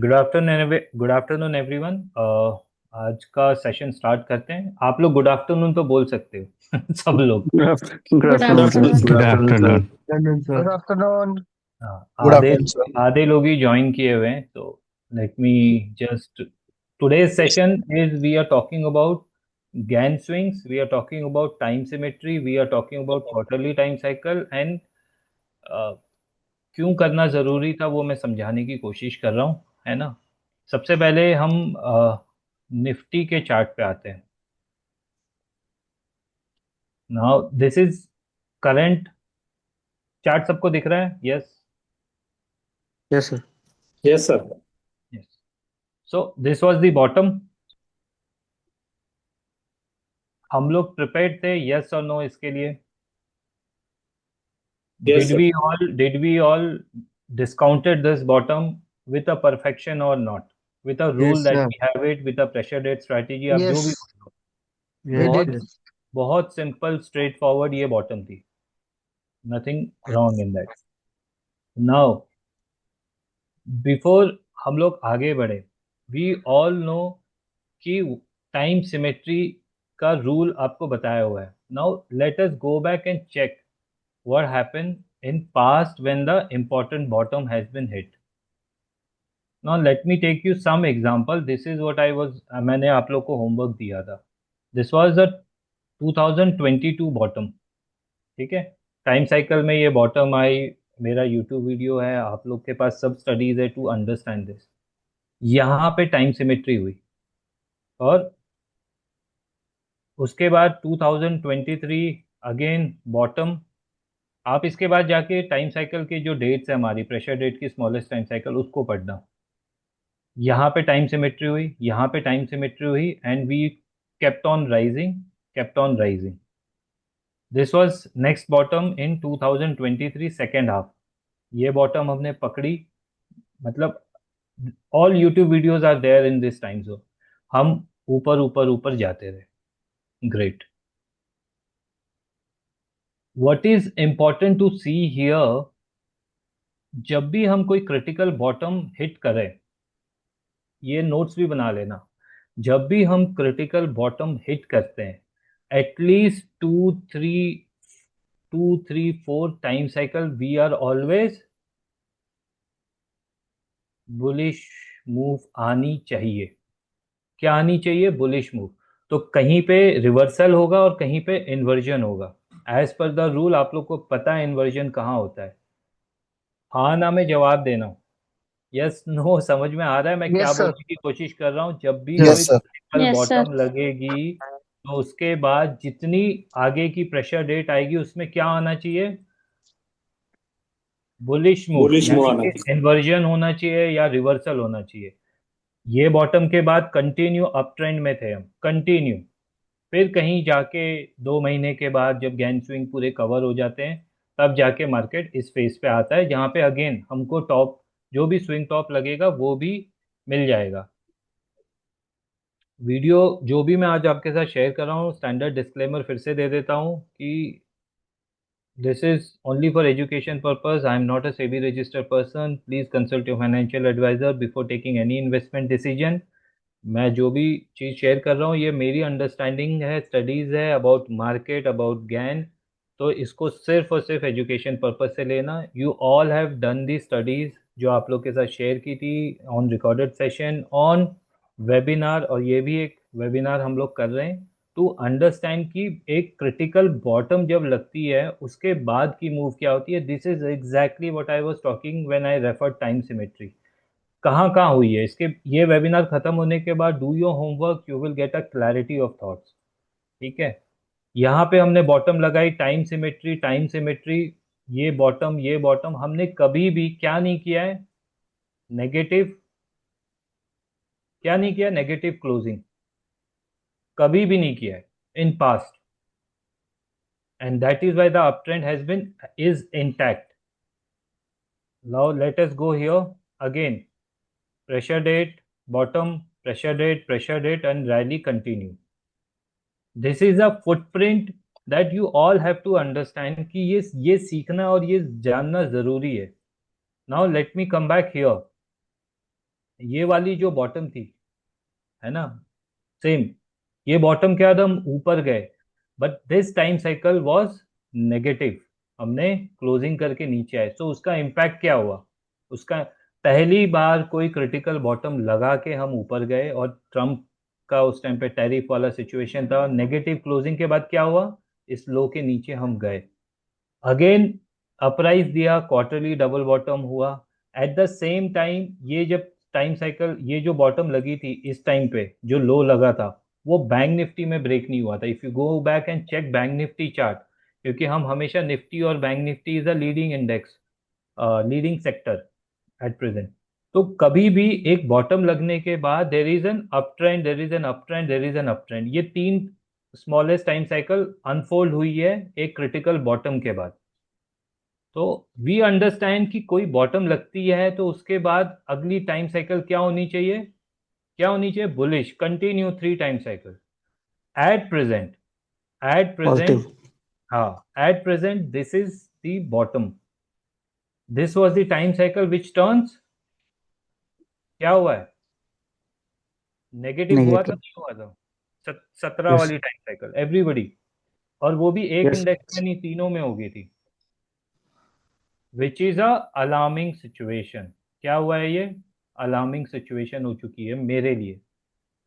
Good afternoon everyone. आज का session start करते हैं। आप लोग गुड आफ्टरनून तो बोल सकते हो सब लोग। Good गुड afternoon, sir. Afternoon. Good afternoon sir. Afternoon, sir. Good afternoon. हाँ, गुड आधे आफ्टरनून सर। आधे लोग ही ज्वाइन किए हुए हैं, तो let me just today's session is we are talking about Gann swings, we are talking about time symmetry, we are talking about quarterly time cycle and क्यों करना जरूरी था वो मैं समझाने की कोशिश कर रहा हूँ, है ना। सबसे पहले हम निफ्टी के चार्ट पे आते हैं। Now this is current chart, सबको दिख रहा है? Yes Yes, sir. Yes sir. Yes. So this was the bottom. हम लोग प्रिपेयर्ड थे यस और नो इसके लिए? Yes did sir. We all did we all discounted this bottom with a perfection or not, with a rule Yes, that sir. we have it, with a pressure rate strategy, आप जो yes, भी बोलो। We Yes, did. बहुत yes. बहुत simple straightforward ये bottom थी, nothing wrong in that. Now before हम लोग आगे बढ़े, वी ऑल नो कि टाइम सिमेट्री का रूल आपको बताया हुआ है। Now let us go back and check what happened in past when the important bottom has been hit. Now let me take you some example. This is what I was, मैंने आप लोग को homework दिया था। This was the 2022 bottom, ठीक है। Time cycle में ये बॉटम आई। मेरा यूट्यूब वीडियो है, आप लोग के पास सब स्टडीज है टू अंडरस्टैंड दिस। यहाँ पे टाइम सिमेट्री हुई और उसके बाद 2023 अगेन बॉटम। आप इसके बाद जाके टाइम साइकिल के जो डेट्स है, हमारी प्रेशर डेट की स्मॉलेस्ट टाइम साइकिल, उसको पढ़ना। यहाँ पे टाइम सिमेट्री हुई, यहाँ पे टाइम सिमेट्री हुई and we kept on rising, kept on rising. This was next bottom in 2023 second half. ये बॉटम हमने पकड़ी, मतलब all YouTube videos are there in this time zone. हम ऊपर ऊपर ऊपर जाते रहे। Great. What is important to see here, जब भी हम कोई क्रिटिकल बॉटम हिट करें, ये नोट्स भी बना लेना। जब भी हम क्रिटिकल बॉटम हिट करते हैं, at least two three four time cycle we are always bullish move आनी चाहिए। क्या आनी चाहिए? Bullish move. तो कहीं पे रिवर्सल होगा और कहीं पे इन्वर्जन होगा। एज पर द रूल आप लोग को पता है इन्वर्जन कहाँ होता है। हाँ ना में जवाब देना। यस नो समझ में आ रहा है मैं क्या यस सर। बोलने की कोशिश कर रहा हूँ? जब भी Sir. कोई yes sir. Critical yes sir. Bottom लगेगी तो उसके बाद जितनी आगे की प्रेशर डेट आएगी उसमें क्या आना चाहिए? बुलिश मूव, बुलिश यानी मुआना। कि इन्वर्जन होना चाहिए या रिवर्सल होना चाहिए। ये बॉटम के बाद कंटिन्यू अप ट्रेंड में थे हम, कंटिन्यू। फिर कहीं जाके 2 महीने के बाद जब गैन स्विंग पूरे कवर हो जाते हैं, तब जाके मार्केट इस फेज पे आता है जहाँ पे अगेन हमको टॉप, जो भी स्विंग टॉप लगेगा वो भी मिल जाएगा। वीडियो जो भी मैं आज आपके साथ शेयर कर रहा हूँ, स्टैंडर्ड डिस्क्लेमर फिर से दे देता हूँ कि this is only for education purpose. I am not a SEBI registered person. Please consult your financial advisor before taking any investment decision. मैं जो भी चीज़ शेयर कर रहा हूँ ये मेरी अंडरस्टैंडिंग है, स्टडीज़ है अबाउट मार्केट, अबाउट ज्ञान। तो इसको सिर्फ और सिर्फ एजुकेशन पर्पज से लेना। You all have done the studies जो आप लोग के साथ शेयर की थी on recorded session, on webinar, और ये भी एक वेबिनार हम लोग कर रहे हैं टू अंडरस्टैंड कि एक क्रिटिकल बॉटम जब लगती है उसके बाद की मूव क्या होती है। This is exactly what I was talking when I refer time symmetry. कहाँ कहाँ हुई है इसके। ये वेबिनार खत्म होने के बाद do your homework, you will get a clarity of thoughts, ठीक है। यहाँ पे हमने बॉटम लगाई, टाइम सिमेट्री, टाइम सिमेट्री। ये बॉटम हमने कभी भी क्या नहीं किया है? नेगेटिव, क्या नहीं किया? नेगेटिव क्लोजिंग कभी भी नहीं किया है in past, and that is why the uptrend has been is intact. Now let us go here again. Pressure date, bottom, pressure date and rally continue. This is a footprint that you all have to understand कि ये सीखना और ये जानना जरूरी है। Now let me come back here. ये वाली जो बॉटम थी, है ना, सेम, ये बॉटम क्या था, हम ऊपर गए, but this time cycle was negative, हमने क्लोजिंग करके नीचे आए। सो उसका इम्पैक्ट क्या हुआ, उसका पहली बार कोई क्रिटिकल बॉटम लगा के हम ऊपर गए, और ट्रम्प का उस टाइम पे टैरिफ वाला सिचुएशन था, नेगेटिव क्लोजिंग के बाद क्या हुआ, इस लो के नीचे हम गए, अगेन अपराइज दिया, क्वार्टरली डबल बॉटम हुआ। एट द सेम टाइम ये जब टाइम साइकिल, ये जो बॉटम लगी थी इस टाइम पे जो लो लगा था, वो बैंक निफ्टी में ब्रेक नहीं हुआ था। If you go back and cheque bank Nifty chart, क्योंकि हम हमेशा निफ्टी और bank Nifty is a leading index, leading sector at present. तो कभी भी एक बॉटम लगने के बाद देर is N up trend, there is N up trend, there is N up trend, ये तीन स्मॉलेस्ट टाइम साइकिल अनफोल्ड हुई है एक क्रिटिकल बॉटम के बाद। तो वी अंडरस्टैंड कि कोई बॉटम लगती है तो उसके बाद अगली टाइम साइकिल क्या होनी चाहिए, क्या होनी चाहिए, bullish, continue 3 time cycle. At present, at present, Positive. हाँ, at present this is the bottom, this was the time cycle which turns, क्या हुआ है, नेगेटिव हुआ था, Negative. नहीं हुआ था, 17 Yes. वाली टाइम साइकिल एवरीबडी, और वो भी एक Yes. इंडेक्स में नहीं, तीनों में हो गई थी, which is a alarming situation. क्या हुआ है ये, अलार्मिंग सिचुएशन हो चुकी है मेरे लिए।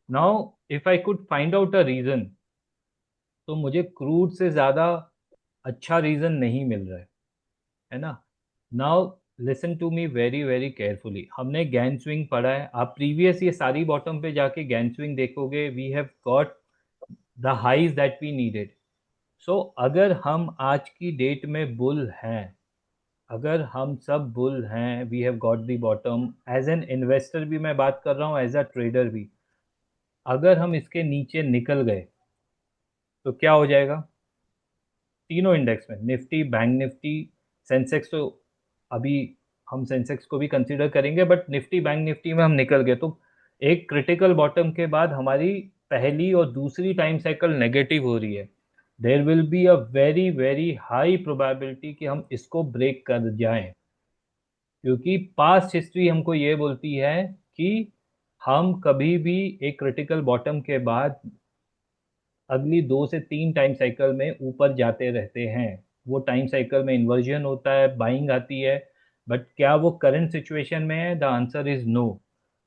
Now if I could find out a reason, तो मुझे क्रूड से ज्यादा अच्छा रीजन नहीं मिल रहा है ना। Now listen to me very very carefully, हमने गैन स्विंग पढ़ा है, आप प्रीवियस ये सारी बॉटम पे जाके गैन स्विंग देखोगे, we have got the highs that we needed. So अगर हम आज की डेट में बुल हैं, अगर हम सब बुल हैं, we have got the bottom, as an investor भी मैं बात कर रहा हूँ, एज अ ट्रेडर भी, अगर हम इसके नीचे निकल गए तो क्या हो जाएगा, तीनों इंडेक्स में, निफ्टी, बैंक निफ्टी, सेंसेक्स, तो अभी हम सेंसेक्स को भी कंसीडर करेंगे, बट निफ्टी बैंक निफ्टी में हम निकल गए, तो एक क्रिटिकल बॉटम के बाद हमारी पहली और दूसरी टाइम साइकिल नेगेटिव हो रही है, there will be a very very high probability कि हम इसको ब्रेक कर जाएं, क्योंकि पास्ट हिस्ट्री हमको ये बोलती है कि हम कभी भी एक क्रिटिकल बॉटम के बाद अगली 2 से 3 टाइम साइकिल में ऊपर जाते रहते हैं। वो टाइम साइकिल में इन्वर्जन होता है, बाइंग आती है, बट क्या वो करंट सिचुएशन में है, the answer is no.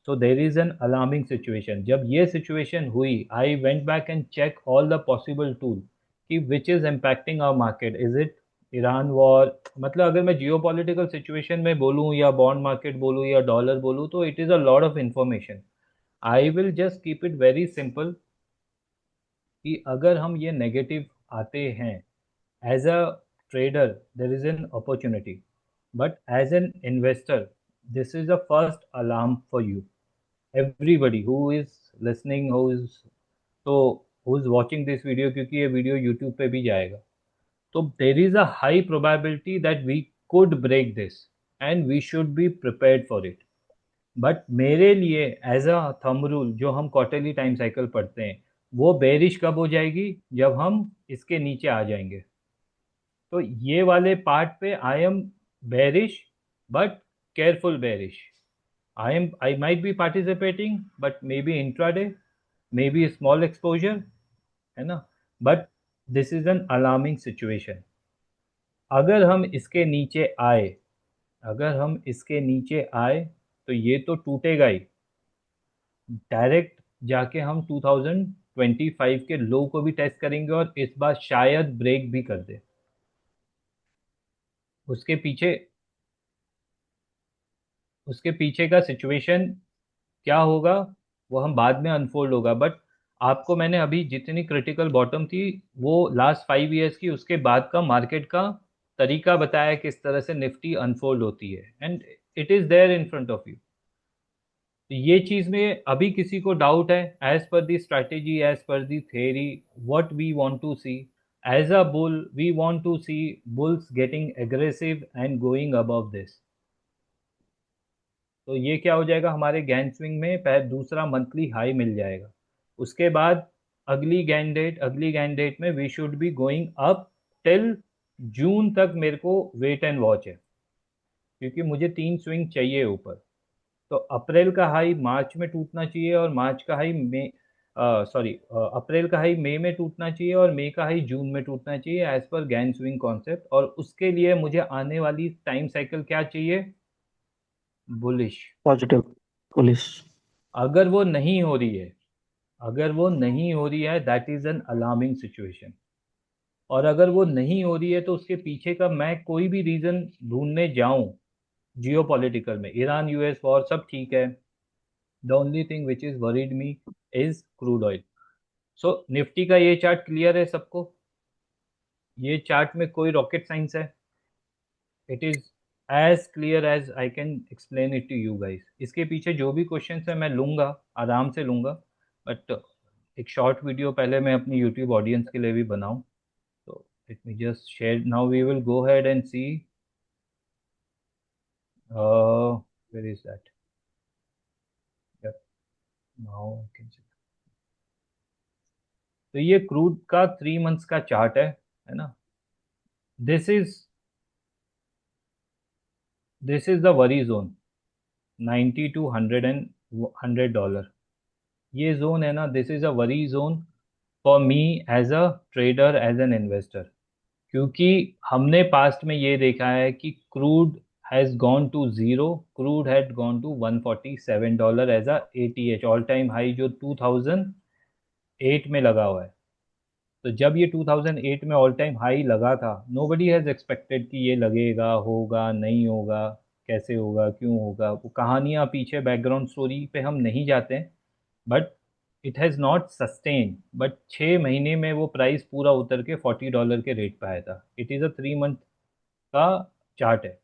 So there is an alarming situation. जब ये सिचुएशन हुई, I went back and check all the possible tool कि which is impacting our market, is it Iran war, मतलब अगर मैं जियो political situation में बोलूँ या बॉन्ड मार्केट बोलूँ या डॉलर बोलूँ, तो it is a lot of information. I will just keep it very simple कि अगर हम ये नेगेटिव आते हैं, as a trader there is an opportunity, but as an investor this is the first alarm for you, everybody who is listening, who is, तो who is watching this video, क्योंकि ये video YouTube पे भी जाएगा, तो there is a high probability that we could break this, and we should be prepared for it. But मेरे लिए as a thumb rule, जो हम क्वार्टरली टाइम साइकिल पढ़ते हैं, वो बेरिश कब हो जाएगी, जब हम इसके नीचे आ जाएंगे। तो ये वाले पार्ट पे I am bearish, but careful bearish. I might be participating, but may be intraday, may be small exposure, है ना, but this is an alarming situation. अगर हम इसके नीचे आए, अगर हम इसके नीचे आए, तो ये तो टूटेगा ही, डायरेक्ट जाके हम 2025 के लो को भी टेस्ट करेंगे, और इस बार शायद ब्रेक भी कर दे। उसके पीछे, उसके पीछे का सिचुएशन क्या होगा, वो हम बाद में अनफोल्ड होगा, बट आपको मैंने अभी जितनी क्रिटिकल बॉटम थी, वो लास्ट 5 ईयर्स की, उसके बाद का मार्केट का तरीका बताया किस तरह से निफ्टी अनफोल्ड होती है, and it is there in front of you. तो ये चीज में अभी किसी को डाउट है, as per the strategy, as per the theory, what we want to see, as a bull we want to see bulls getting aggressive and going above this. तो ये क्या हो जाएगा, हमारे गैन स्विंग में दूसरा मंथली हाई मिल जाएगा। उसके बाद अगली गैन डेट, अगली गैन डेट में we should be going up till June तक, मेरे को वेट एंड वॉच है, क्योंकि मुझे 3 स्विंग चाहिए ऊपर। तो अप्रैल का हाई मार्च में टूटना चाहिए और मार्च का हाई मई, सॉरी, अप्रैल का हाई मई में टूटना चाहिए और मई का हाई जून में टूटना चाहिए as per gain swing concept. और उसके लिए मुझे आने वाली टाइम साइकिल क्या चाहिए? बुलिश। पॉजिटिव। पुलिस। अगर वो नहीं हो रही है, अगर वो नहीं हो रही है, that is an alarming situation. और अगर वो नहीं हो रही है तो उसके पीछे का मैं कोई भी रीजन ढूंढने जाऊं, जियो पॉलिटिकल में ईरान यूएस वॉर सब ठीक है, the only thing which is worried me is crude oil. So Nifty का ये चार्ट क्लियर है सबको? ये चार्ट में कोई रॉकेट साइंस है? It is as clear as I can explain it to you guys. इसके पीछे जो भी क्वेश्चन है मैं लूंगा, आराम से लूंगा, बट एक शॉर्ट वीडियो पहले मैं अपनी यूट्यूब ऑडियंस के लिए भी बनाऊं। तो let me just share now, we will go ahead and see where is that? Yep, now I can see. तो ये क्रूड का 3 मंथ्स का चार्ट है ना? This is this is the worry zone, 90 to 100 and $100। ये zone है ना, this is a worry zone for me as a trader, as an investor. क्योंकि हमने पास्ट में ये देखा है कि crude has gone to zero, crude had gone to $147 as a ATH all time high, जो 2008 में लगा हुआ है। तो जब ये 2008 में ऑल टाइम हाई लगा था, नोबडी हैज़ एक्सपेक्टेड कि ये लगेगा, होगा, नहीं होगा, कैसे होगा, क्यों होगा। वो कहानियाँ पीछे बैकग्राउंड स्टोरी पे हम नहीं जाते हैं, but it has not sustain. But 6 महीने में वो प्राइस पूरा उतर के $40 के रेट पे आया था। इट इज़ अ 3 मंथ का चार्ट है।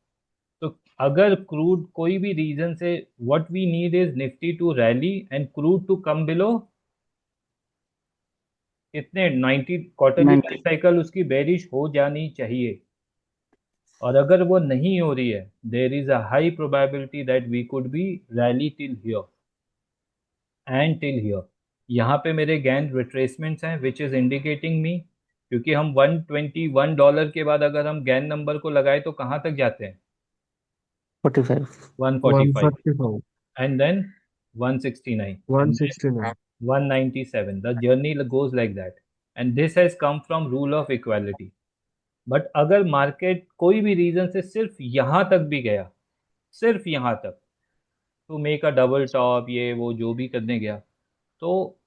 तो अगर क्रूड कोई भी रीजन से, what we need is Nifty to rally and crude to come below इतने 90, क्वार्टरली लाइफ 90। साइकिल उसकी बेरिश हो जानी चाहिए। और अगर वो नहीं हो रही है, there is a high probability that we could be rally till here and till here. यहाँ पे मेरे गैन रिट्रेसमेंट्स हैं विच इज इंडिकेटिंग मी, क्योंकि हम $121 के बाद अगर हम गैन नंबर को लगाए तो कहाँ तक जाते हैं? 45। 145, 145, and then 169, and then 169. 197। The journey goes like that, and this has come from rule of equality। But अगर मार्केट कोई भी रीजन से सिर्फ यहाँ तक भी गया, सिर्फ यहाँ तक, तो मेक अ डबल टॉप, ये वो जो भी करने गया, तो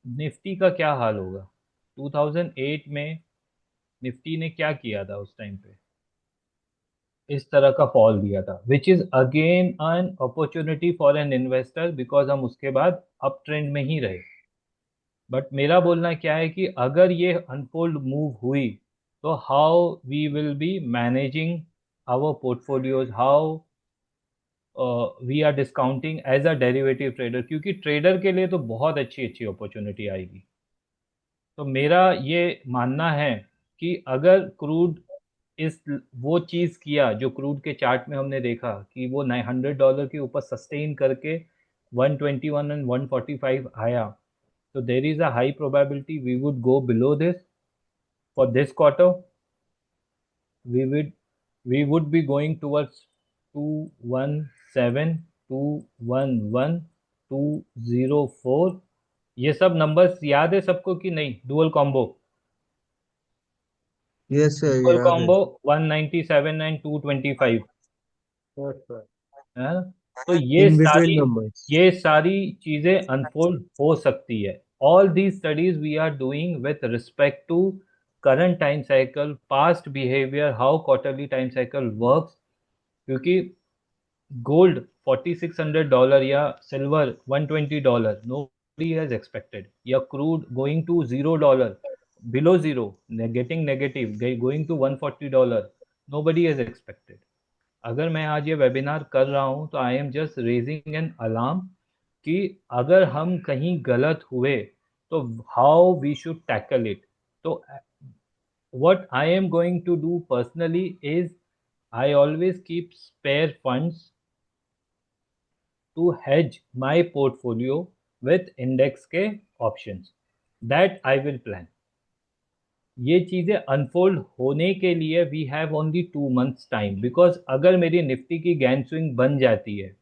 निफ्टी का क्या हाल होगा? 2008 में निफ्टी ने क्या किया था उस टाइम पे? इस तरह का फॉल दिया था, विच is again an opportunity for an investor, because हम उसके बाद अप ट्रेंड में ही रहे। बट मेरा बोलना क्या है कि अगर ये अनफोल्ड मूव हुई, तो how we will be managing our portfolios, how we are discounting as a derivative trader, क्योंकि ट्रेडर के लिए तो बहुत अच्छी अच्छी अपॉर्चुनिटी आएगी। तो मेरा ये मानना है कि अगर क्रूड इस वो चीज़ किया जो क्रूड के चार्ट में हमने देखा कि वो $900 के ऊपर सस्टेन करके 121 एंड 145 आया, so there is a high probability we would go below this for this quarter। We would be going towards 217, 211, 204। ये सब नंबर्स याद है सबको कि नहीं? Dual combo, Yes, sir. Dual याद है. Combo 197 and 225 Yes, sir. है ना? तो In between numbers. ये सारी चीजें अनफोल्ड हो सकती है। All these studies we are doing with respect to current time cycle, past behaviour, how quarterly time cycle works. क्योंकि गोल्ड $4600 या silver $120, nobody has expected, या crude going to $0, below zero, getting negative, going to $140, nobody has expected. अगर मैं आज ये webinar कर रहा हूँ तो I am just raising an alarm कि अगर हम कहीं गलत हुए तो how we should tackle it. तो what I am going to do personally is I always keep spare funds to hedge my portfolio with index के options that I will plan। ये चीजें अनफोल्ड होने के लिए we have only 2 months time, because अगर मेरी Nifty की gain swing बन जाती है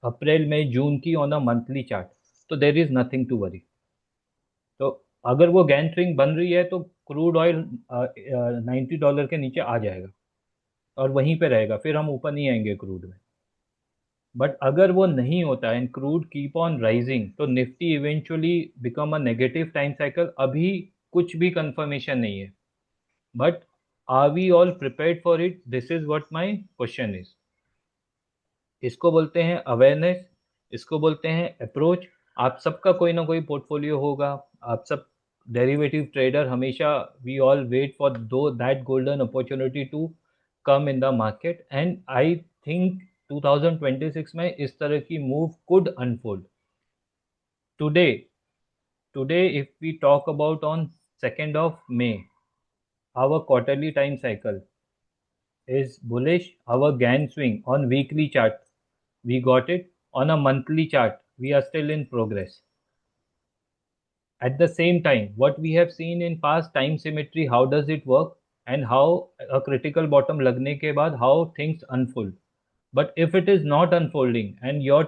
अप्रैल मई जून की ऑन अ मंथली चार्ट, तो there is nothing to worry. तो अगर वो गैंग बन रही है तो क्रूड ऑयल $90 के नीचे आ जाएगा और वहीं पे रहेगा, फिर हम ऊपर नहीं आएंगे क्रूड में। बट अगर वो नहीं होता and crude keep on rising, तो Nifty eventually become a negative time cycle. अभी कुछ भी कंफर्मेशन नहीं है, but are we all prepared for it? This is what my question is. इसको बोलते हैं अवेयरनेस, इसको बोलते हैं अप्रोच। आप सबका कोई ना कोई पोर्टफोलियो होगा, आप सब डेरिवेटिव ट्रेडर हमेशा, वी ऑल वेट फॉर दो that golden opportunity to come in the market, and I think 2026 में इस तरह की move could unfold. Today today if we talk about on 2nd of May, our quarterly time cycle is bullish. Our GAN swing on weekly chart, we got it. On a monthly chart, we are still in progress. At the same time, what we have seen in past, time symmetry, how does it work, and how a critical bottom lagne ke baad how things unfold. But if it is not unfolding and your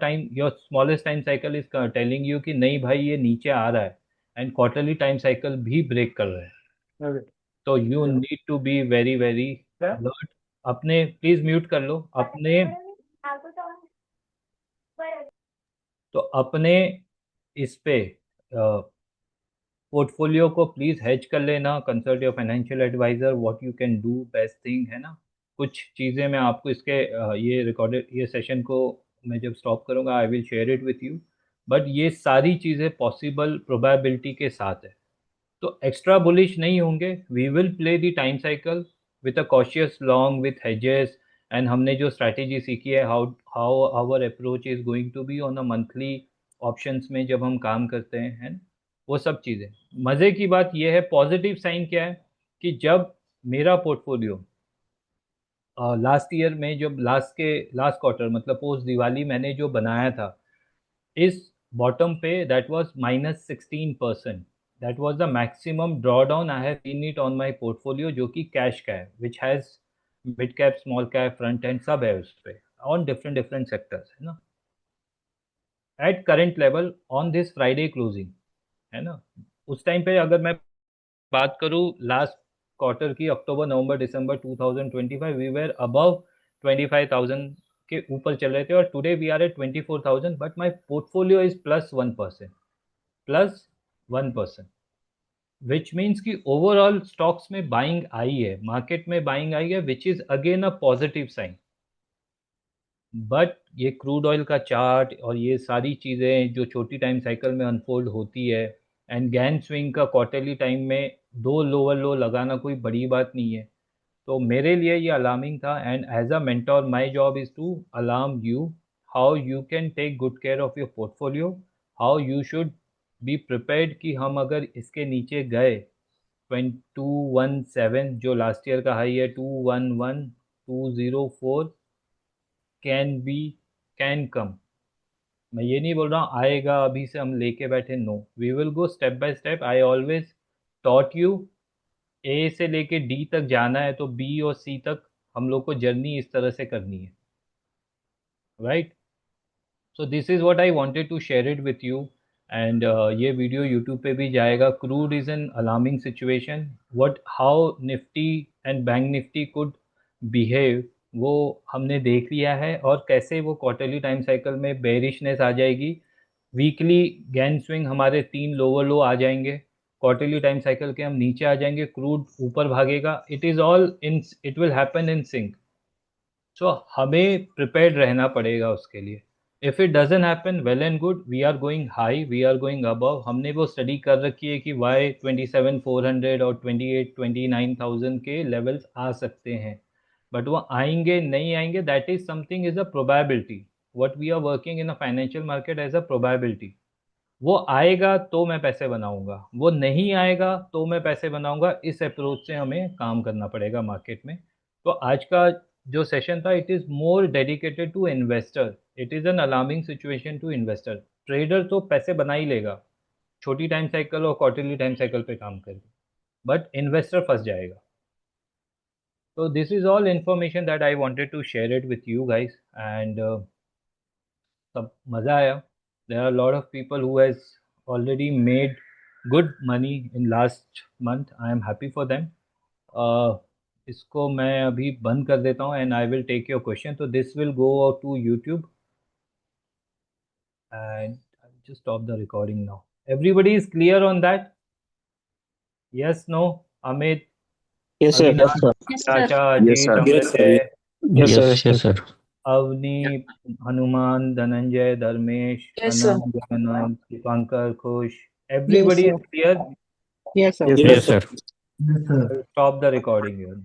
smallest time cycle is telling you कि नहीं भाई ये नीचे आ रहा है, and quarterly time cycle भी break कर रहा है, Okay. तो you Yeah. need to be very very Yeah. alert. अपने प्लीज म्यूट कर लो अपने, तो अपने इस पे पोर्टफोलियो को प्लीज हेज कर लेना, consult your financial advisor, what you can do best thing, है ना। कुछ चीज़ें मैं आपको इसके ये रिकॉर्डेड ये सेशन को मैं जब स्टॉप करूँगा I will share it with you. But ये सारी चीज़ें पॉसिबल प्रोबेबिलिटी के साथ है, तो एक्स्ट्रा बुलिश नहीं होंगे। We will play the time cycle with a cautious long with hedges, and हमने जो स्ट्रैटेजी सीखी है, how how our approach is going to be on a monthly options में जब हम काम करते हैं, है ना? वो सब चीज़ें। मज़े की बात यह है, पॉजिटिव साइन क्या है कि जब मेरा पोर्टफोलियो लास्ट ईयर में, जब लास्ट क्वार्टर मतलब पोस्ट दिवाली मैंने जो बनाया था, इस बॉटम पे that was -16%। That was the maximum draw down I have seen it on my portfolio, जो कि कैश का है, which has mid cap, small cap, front end सब है उस पे, ऑन डिफरेंट डिफरेंट सेक्टर्स, है ना। At current level on this Friday closing, है ना, उस टाइम पे अगर मैं बात करूँ लास्ट क्वार्टर की, अक्टूबर नवंबर दिसंबर 2025, वी वेर अबव 25,000 के ऊपर चल रहे थे, और today we are at 24,000, but my portfolio is +1%, +1%, which means कि ओवरऑल स्टॉक्स में बाइंग आई है, मार्केट में बाइंग आई है, which is again a positive sign. But ये क्रूड ऑयल का चार्ट और ये सारी चीज़ें जो छोटी टाइम साइकिल में अनफोल्ड होती है, एंड गैन स्विंग का क्वार्टरली टाइम में दो लोअर लो लगाना कोई बड़ी बात नहीं है। तो मेरे लिए ये अलार्मिंग था, and as a mentor my job is to alarm you how you can take good care of your portfolio, how you should be prepared कि हम अगर इसके नीचे गए, 217 जो लास्ट ईयर का हाई है, 211,204 कैन बी, कैन कम। मैं ये नहीं बोल रहा हूँ आएगा अभी से हम लेके बैठे, no, we will go step by step. I always taught you, A से लेके डी तक जाना है तो बी और सी तक हम लोग को जर्नी इस तरह से करनी है, right. So this is what I wanted to share it with you, and ये वीडियो यूट्यूब पे भी जाएगा। Crude is an alarming situation, what how Nifty and Bank Nifty could behave, वो हमने देख लिया है, और कैसे वो क्वार्टरली टाइम साइकिल में बेरिशनेस आ जाएगी, वीकली गैन स्विंग हमारे 3 लोअर लो आ जाएंगे, क्वार्टरली टाइम साइकिल के हम नीचे आ जाएंगे, क्रूड ऊपर भागेगा। It is all in, it will happen in sync. So हमें प्रिपेयर्ड रहना पड़ेगा उसके लिए। If it doesn't happen, well and good, we are going high, we are going above. हमने वो स्टडी कर रखी है कि वाई 27,400 और 28,29,000 के लेवल्स आ सकते हैं, बट वो आएंगे नहीं आएंगे, that is something is a probability. What we are working in a financial market as a probability. वो आएगा तो मैं पैसे बनाऊंगा, वो नहीं आएगा तो मैं पैसे बनाऊंगा। इस अप्रोच से हमें काम करना पड़ेगा मार्केट में। तो आज का जो सेशन था, it is more dedicated to investor. It is an alarming situation to investor. Trader तो पैसे बना ही लेगा, छोटी टाइम साइकिल और क्वार्टरली टाइम साइकिल पे काम करके, बट इन्वेस्टर फंस जाएगा। तो this is all information that I wanted to share it with you guys, and सब मज़ा आया. There are a lot of people who has already made good money in last month. I am happy for them. इसको मैं अभी बंद कर देता हूँ and I will take your question. So this will go out to YouTube and I'll just stop the recording now. Everybody is clear on that? Yes, no? Amit, Yes, sir. Avinash, Yes, sir. Racha, Yes, Ajit, sir. Amritjay, Yes, sir. Yes, sir. Avni, Hanuman, Dhananjay, Dharmesh, Yes, sir. Anand, Anand, Dipankar, Khush. Everybody Yes, is clear? Yes, sir. Yes, Yes, sir. sir. I'll stop the recording here.